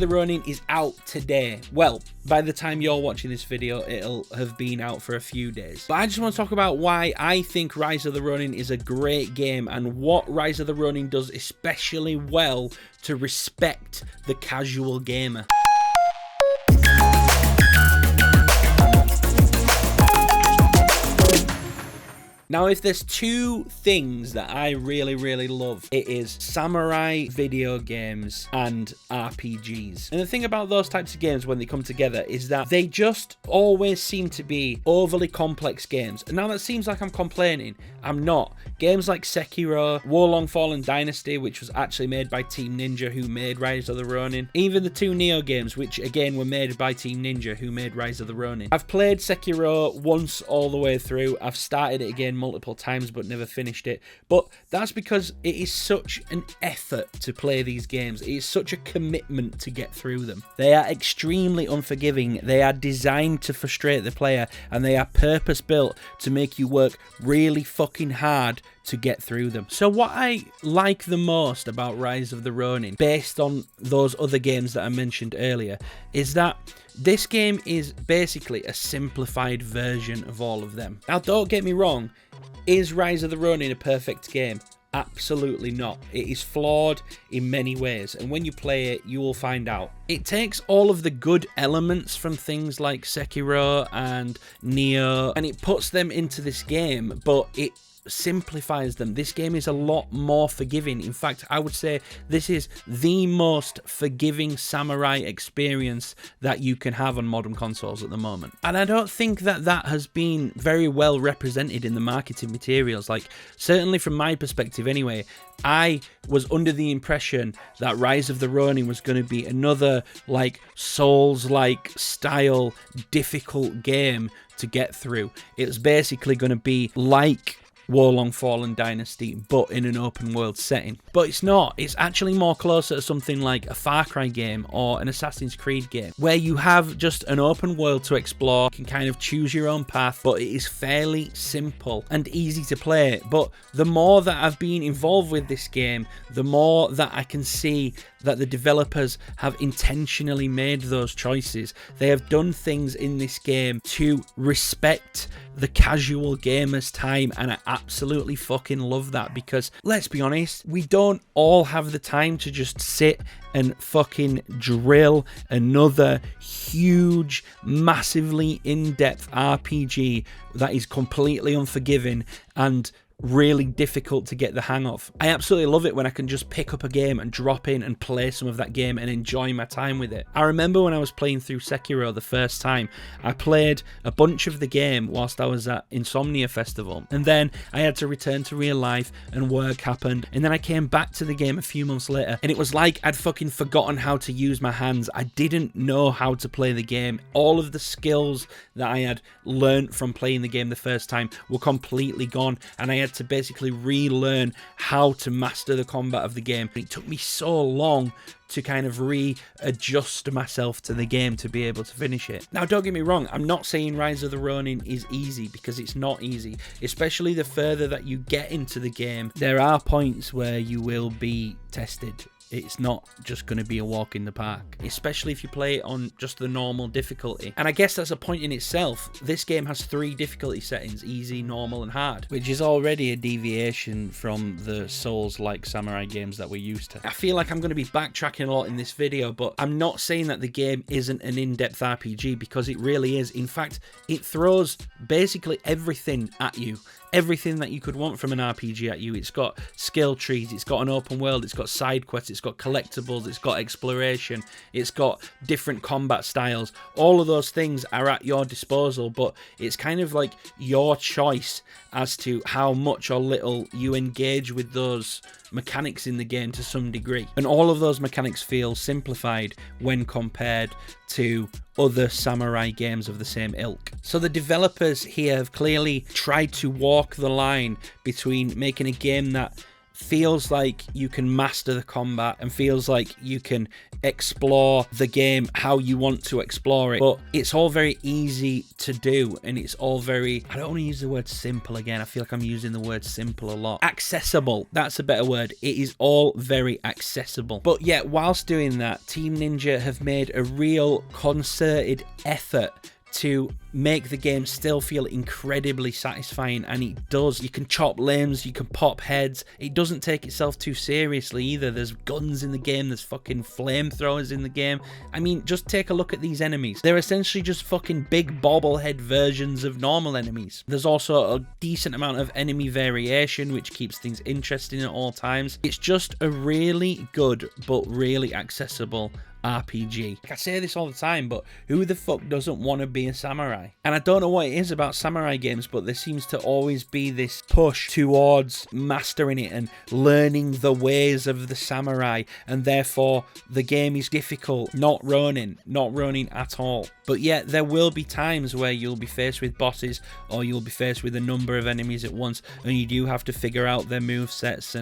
the Ronin is out today. Well, by the time you're watching this video, it'll have been out for a few days. But I just want to talk about why I think Rise of the Ronin is a great game and what Rise of the Ronin does especially well to respect the casual gamer. Now, if there's two things that I really love, it is samurai video games and RPGs. And the thing about those types of games when they come together is that they just always seem to be overly complex games. And now that seems like I'm complaining. I'm not. Games like Sekiro, Warlong Fallen Dynasty, which was actually made by Team Ninja, who made Rise of the Ronin. Even the two Nioh games, which again were made by Team Ninja, who made Rise of the Ronin. I've played Sekiro once all the way through. I've started it again multiple times but never finished it, but that's because it is such an effort to play these games. It is such a commitment to get through them. They are extremely unforgiving, they are designed to frustrate the player, and they are purpose built to make you work really fucking hard to get through them. So what I like the most about Rise of the Ronin, based on those other games that I mentioned earlier, is that this game is basically a simplified version of all of them. Now, don't get me wrong, is Rise of the Ronin a perfect game? Absolutely not. It is flawed in many ways, and when you play it, you will find out. It takes all of the good elements from things like Sekiro and Nioh, and it puts them into this game, but it simplifies them. This game is a lot more forgiving. In fact, I would say this is the most forgiving samurai experience that you can have on modern consoles at the moment. And I don't think that that has been very well represented in the marketing materials. Like, certainly from my perspective anyway, I was under the impression that Rise of the Ronin was going to be another like Souls-like style difficult game to get through. It was basically going to be like Warlong Fallen Dynasty, but in an open world setting. But it's not. It's actually more closer to something like a Far Cry game or an Assassin's Creed game, where you have just an open world to explore, you can kind of choose your own path, but it is fairly simple and easy to play. But the more that I've been involved with this game, the more that I can see that the developers have intentionally made those choices. They have done things in this game to respect the casual gamer's time, and I absolutely fucking love that, because let's be honest, we don't all have the time to just sit and fucking drill another huge, massively in-depth RPG that is completely unforgiving and really difficult to get the hang of. I absolutely love it when I can just pick up a game and drop in and play some of that game and enjoy my time with it. I remember when I was playing through Sekiro the first time, I played a bunch of the game whilst I was at Insomnia Festival, and then I had to return to real life and work happened, and then I came back to the game a few months later, and it was like I'd fucking forgotten how to use my hands. I didn't know how to play the game. All of the skills that I had learnt from playing the game the first time were completely gone, and I had to basically relearn how to master the combat of the game. It took me so long to kind of readjust myself to the game to be able to finish it. Now, don't get me wrong, I'm not saying Rise of the Ronin is easy, because it's not easy. Especially the further that you get into the game, there are points where you will be tested. It's not just going to be a walk in the park, especially if you play it on just the normal difficulty. And I guess that's a point in itself. This game has 3 difficulty settings: easy, normal, and hard, which is already a deviation from the Souls-like samurai games that we're used to. I feel like I'm going to be backtracking a lot in this video, but I'm not saying that the game isn't an in-depth RPG, because it really is. In fact, it throws basically everything at you. Everything that you could want from an RPG at you. It's got skill trees, it's got an open world, it's got side quests, it's got collectibles, it's got exploration, it's got different combat styles. All of those things are at your disposal, but it's kind of like your choice as to how much or little you engage with those mechanics in the game to some degree. And all of those mechanics feel simplified when compared to other samurai games of the same ilk. So the developers here have clearly tried to walk the line between making a game that feels like you can master the combat and feels like you can explore the game how you want to explore it, but it's all very easy to do, and it's all very, I don't want to use the word simple again, I feel like I'm using the word simple a lot. Accessible, that's a better word. It is all very accessible. But yet, whilst doing that, Team Ninja have made a real concerted effort to make the game still feel incredibly satisfying, and it does. You can chop limbs, you can pop heads. It doesn't take itself too seriously either. There's guns in the game, there's fucking flamethrowers in the game. I mean, just take a look at these enemies. They're essentially just fucking big bobblehead versions of normal enemies. There's also a decent amount of enemy variation, which keeps things interesting at all times. It's just a really good but really accessible RPG. Like I say this all the time, but who the fuck doesn't want to be a samurai? And I don't know what it is about samurai games, but there seems to always be this push towards mastering it and learning the ways of the samurai, and therefore the game is difficult. Not Ronin at all. But yet there will be times where you'll be faced with bosses, or you'll be faced with a number of enemies at once, and you do have to figure out their movesets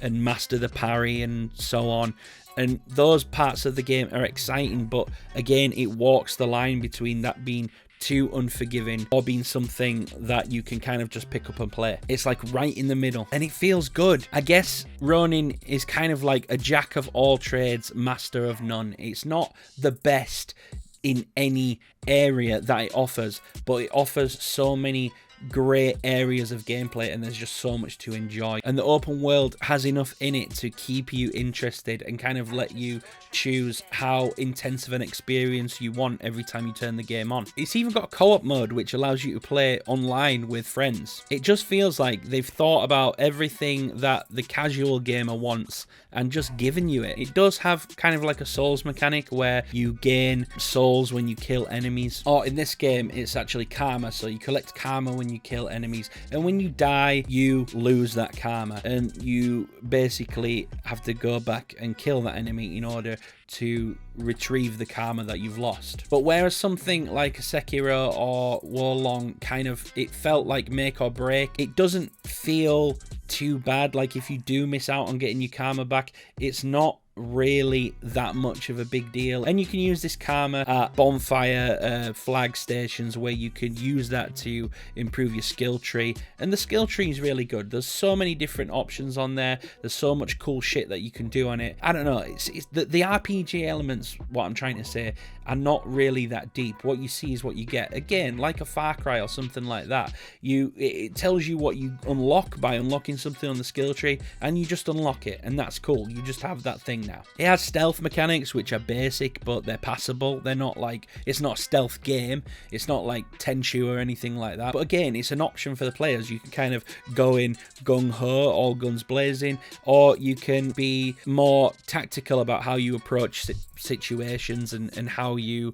and master the parry and so on. And those parts of the game are exciting, but again, it walks the line between that being too unforgiving or being something that you can kind of just pick up and play. It's like right in the middle, and it feels good. I guess Ronin is kind of like a jack of all trades, master of none. It's not the best in any area that it offers, but it offers so many great areas of gameplay, and there's just so much to enjoy, and the open world has enough in it to keep you interested and kind of let you choose how intense of an experience you want every time you turn the game on. It's even got a co-op mode which allows you to play online with friends. It just feels like they've thought about everything that the casual gamer wants and just given you it. It does have kind of like a souls mechanic where you gain souls when you kill enemies, or in this game it's actually karma, so you collect karma when you kill enemies, and when you die you lose that karma, and you basically have to go back and kill that enemy in order to retrieve the karma that you've lost. But whereas something like a Sekiro or Wolong kind of, it felt like make or break, it doesn't feel too bad. Like if you do miss out on getting your karma back, it's not really that much of a big deal, and you can use this karma at bonfire flag stations where you can use that to improve your skill tree, and the skill tree is really good. There's so many different options on there, there's so much cool shit that you can do on it. I don't know, it's the RPG elements, what I'm trying to say, are not really that deep. What you see is what you get. Again, like a Far Cry or something like that, it tells you what you unlock by unlocking something on the skill tree, and you just unlock it, and that's cool. You just have that thing now. It has stealth mechanics which are basic, but they're passable. They're not like, it's not a stealth game, it's not like Tenchu or anything like that, but again, it's an option for the players. You can kind of go in gung-ho, all guns blazing, or you can be more tactical about how you approach situations and how you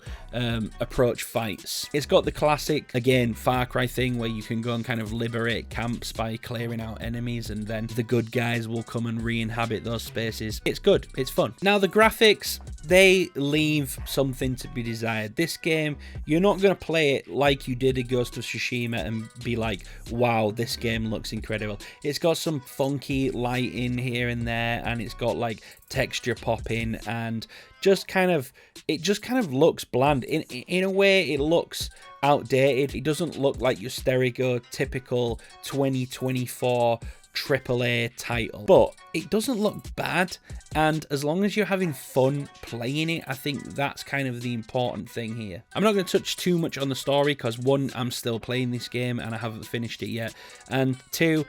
approach fights. It's got the classic, again, Far Cry thing where you can go and kind of liberate camps by clearing out enemies, and then the good guys will come and re-inhabit those spaces. It's good, it's fun. Now the graphics, they leave something to be desired. This game, you're not going to play it like you did in Ghost of Tsushima and be like, wow, this game looks incredible. It's got some funky lighting here and there, and it's got like texture popping, and it just kind of looks bland. In a way, it looks outdated. It doesn't look like your stereotypical 2024 AAA title, but it doesn't look bad, and as long as you're having fun playing it, I think that's kind of the important thing here. I'm not going to touch too much on the story because, one, I'm still playing this game and I haven't finished it yet, and two,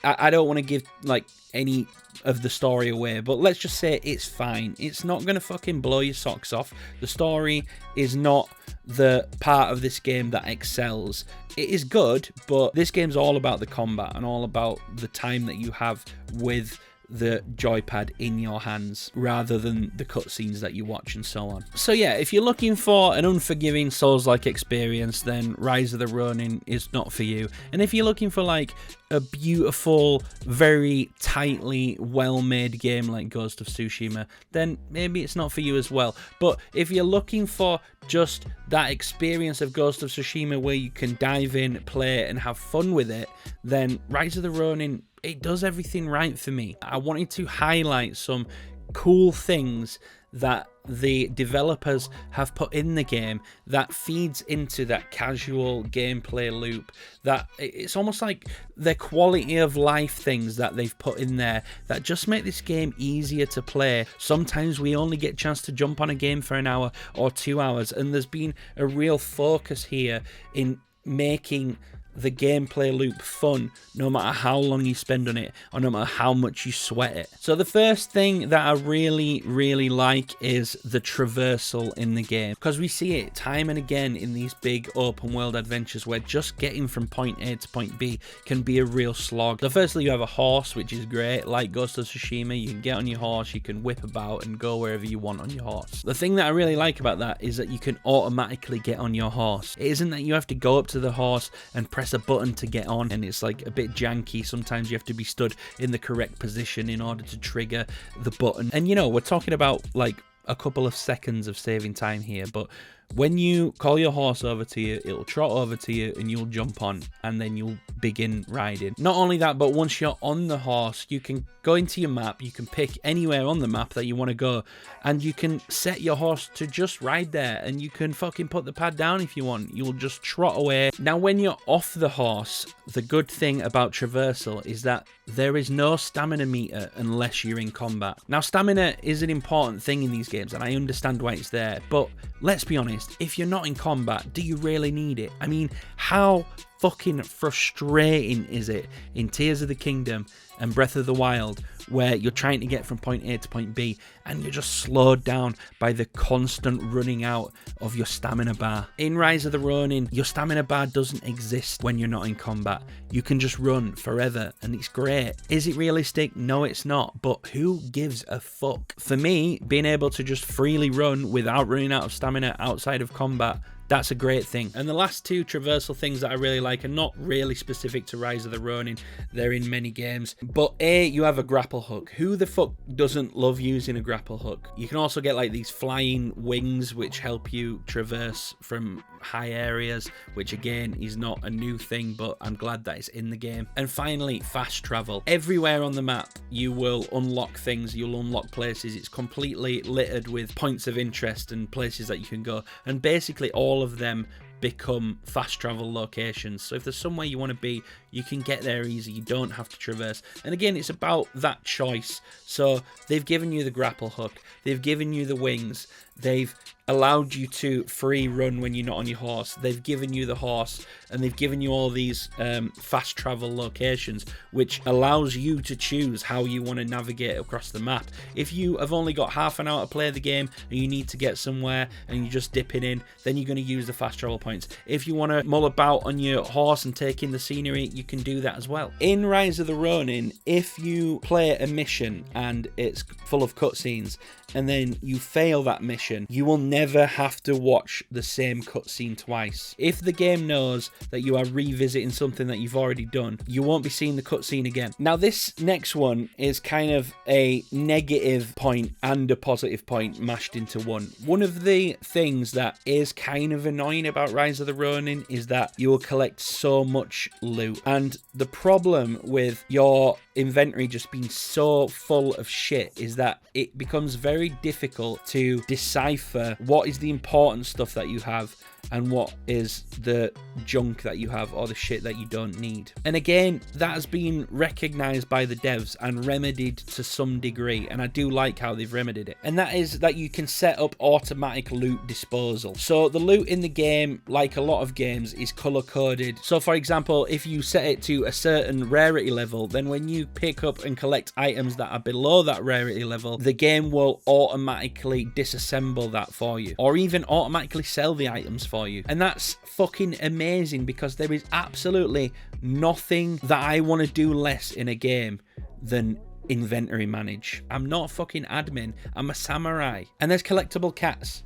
I don't want to give like any of the story away, but let's just say it's fine. It's not going to fucking blow your socks off. The story is not the part of this game that excels. It is good, but this game's all about the combat and all about the time that you have with the joypad in your hands rather than the cutscenes that you watch and so on. So yeah, if you're looking for an unforgiving Souls-like experience, then Rise of the Ronin is not for you. And if you're looking for like a beautiful, very tightly well-made game like Ghost of Tsushima, then maybe it's not for you as well. But if you're looking for just that experience of Ghost of Tsushima where you can dive in, play, and have fun with it, then Rise of the Ronin it does everything right for me. I wanted to highlight some cool things that the developers have put in the game that feeds into that casual gameplay loop, that it's almost like the quality of life things that they've put in there that just make this game easier to play. Sometimes we only get a chance to jump on a game for an hour or 2 hours, and there's been a real focus here in making the gameplay loop fun, no matter how long you spend on it or no matter how much you sweat it. So the first thing that I really like is the traversal in the game, because we see it time and again in these big open world adventures where just getting from point A to point B can be a real slog. So firstly, you have a horse, which is great. Like Ghost of Tsushima, you can get on your horse, you can whip about and go wherever you want on your horse. The thing that I really like about that is that you can automatically get on your horse. It isn't that you have to go up to the horse and press a button to get on, and it's like a bit janky. Sometimes you have to be stood in the correct position in order to trigger the button. And you know, we're talking about like a couple of seconds of saving time here, but when you call your horse over to you, it'll trot over to you and you'll jump on and then you'll begin riding. Not only that, but once you're on the horse, you can go into your map, you can pick anywhere on the map that you want to go, and you can set your horse to just ride there, and you can fucking put the pad down if you want. You'll just trot away. Now, when you're off the horse, the good thing about traversal is that there is no stamina meter unless you're in combat. Now, stamina is an important thing in these games, and I understand why it's there, but let's be honest, if you're not in combat, do you really need it? I mean, how fucking frustrating is it in Tears of the Kingdom and Breath of the Wild where you're trying to get from point A to point B and you're just slowed down by the constant running out of your stamina bar? In Rise of the Ronin, your stamina bar doesn't exist when you're not in combat. You can just run forever and it's great. Is it realistic? No, it's not, but who gives a fuck? For me, being able to just freely run without running out of stamina outside of combat, that's a great thing. And the last two traversal things that I really like are not really specific to Rise of the Ronin. They're in many games. But A, you have a grapple hook. Who the fuck doesn't love using a grapple hook? You can also get like these flying wings which help you traverse from high areas, which again is not a new thing, but I'm glad that it's in the game. And finally, fast travel. Everywhere on the map you will unlock things, you'll unlock places. It's completely littered with points of interest and places that you can go, and basically all of them become fast travel locations. So if there's somewhere you want to be, you can get there easy. You don't have to traverse. And again, it's about that choice. So they've given you the grapple hook, they've given you the wings, they've allowed you to free run when you're not on your horse, they've given you the horse, and they've given you all these fast travel locations, which allows you to choose how you want to navigate across the map. If you have only got half an hour to play the game and you need to get somewhere and you're just dipping in, then you're going to use the fast travel points. If you want to mull about on your horse and take in the scenery, you can do that as well. In Rise of the Ronin, if you play a mission and it's full of cutscenes and then you fail that mission, you will never have to watch the same cutscene twice. If the game knows that you are revisiting something that you've already done, you won't be seeing the cutscene again. Now, this next one is kind of a negative point and a positive point mashed into one. One of the things that is kind of annoying about Rise of the Ronin is that you will collect so much loot, and the problem with your inventory just being so full of shit is that it becomes very difficult to decipher what is the important stuff that you have and what is the junk that you have or the shit that you don't need. And again, that has been recognized by the devs and remedied to some degree, and I do like how they've remedied it. And that is that you can set up automatic loot disposal. So the loot in the game, like a lot of games, is color coded. So for example, if you set it to a certain rarity level, then when you pick up and collect items that are below that rarity level, the game will automatically disassemble that for you, or even automatically sell the items for you. And that's fucking amazing, because there is absolutely nothing that I want to do less in a game than inventory manage. I'm not a fucking admin, I'm a samurai. And there's collectible cats.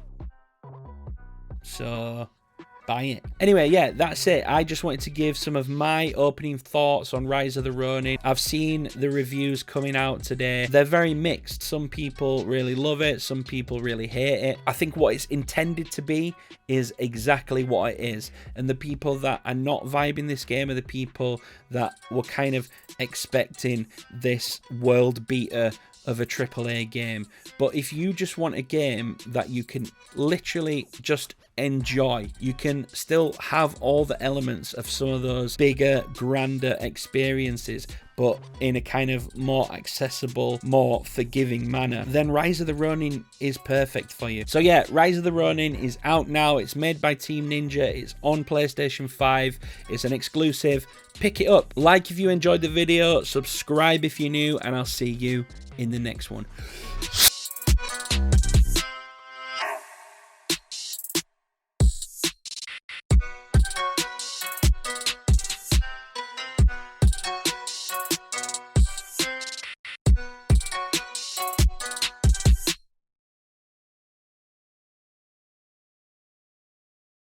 So buy it. Anyway, yeah, that's it. I just wanted to give some of my opening thoughts on Rise of the Ronin. I've seen the reviews coming out today. They're very mixed. Some people really love it, some people really hate it. I think what it's intended to be is exactly what it is, and the people that are not vibing this game are the people that were kind of expecting this world beater of a AAA game. But if you just want a game that you can literally just enjoy, you can still have all the elements of some of those bigger, grander experiences, but in a kind of more accessible, more forgiving manner, then Rise of the Ronin is perfect for you. So yeah, Rise of the Ronin is out now. It's made by Team Ninja. It's on PlayStation 5. It's an exclusive. Pick it up. Like if you enjoyed the video, subscribe if you're new, and I'll see you in the next one.